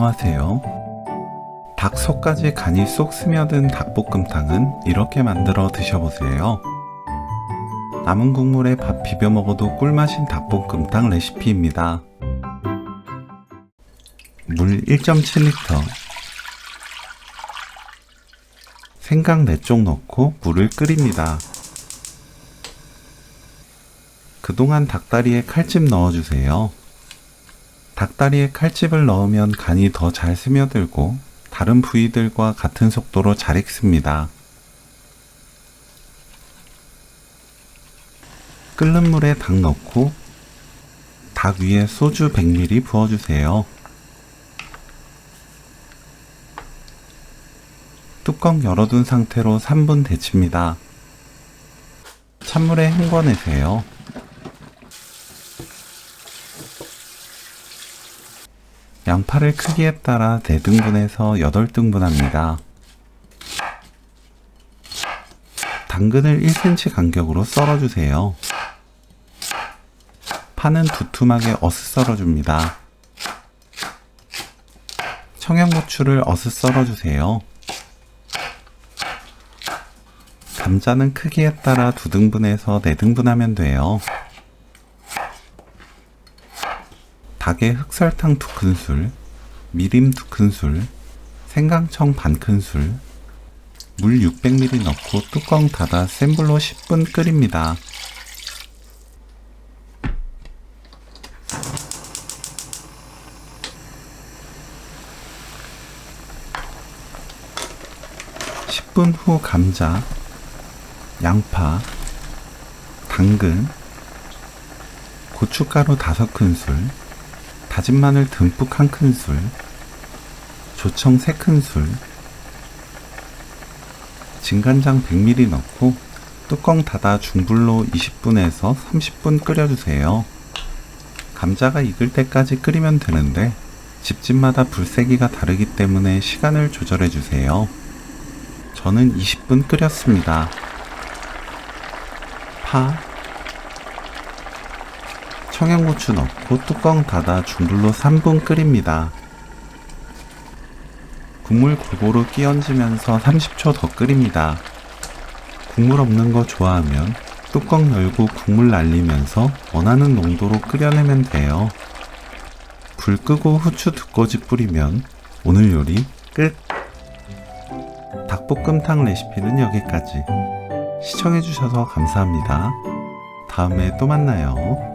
안녕하세요. 닭 속까지 간이 쏙 스며든 닭볶음탕은 이렇게 만들어 드셔보세요. 남은 국물에 밥 비벼 먹어도 꿀맛인 닭볶음탕 레시피입니다. 물 1.7리터, 생강 4쪽 넣고 물을 끓입니다. 그동안 닭다리에 칼집 넣어주세요. 닭다리에 칼집을 넣으면 간이 더 잘 스며들고 다른 부위들과 같은 속도로 잘 익습니다. 끓는 물에 닭 넣고 닭 위에 소주 100ml 부어주세요. 뚜껑 열어둔 상태로 3분 데칩니다. 찬물에 헹궈내세요. 양파를 크기에 따라 4등분에서 8등분 합니다. 당근을 1cm 간격으로 썰어주세요. 파는 두툼하게 어슷 썰어줍니다. 청양고추를 어슷 썰어주세요. 감자는 크기에 따라 2등분에서 4등분 하면 돼요. 닭에 흑설탕 2큰술, 미림 2큰술, 생강청 반큰술, 물 600ml 넣고 뚜껑 닫아 센 불로 10분 끓입니다. (10분) 후 감자, 양파, 당근, 고춧가루 5큰술, 다진 마늘 듬뿍 1큰술, 조청 3큰술, 진간장 100ml 넣고 뚜껑 닫아 중불로 20분에서 30분 끓여주세요. 감자가 익을 때까지 끓이면 되는데 집집마다 불 세기가 다르기 때문에 시간을 조절해주세요. 저는 20분 끓였습니다. 파, 청양고추 넣고 뚜껑 닫아 중불로 3분 끓입니다. 국물 골고루 끼얹으면서 30초 더 끓입니다. 국물 없는 거 좋아하면 뚜껑 열고 국물 날리면서 원하는 농도로 끓여내면 돼요. 불 끄고 후추 2꼬집 뿌리면 오늘 요리 끝! 닭볶음탕 레시피는 여기까지. 시청해주셔서 감사합니다. 다음에 또 만나요.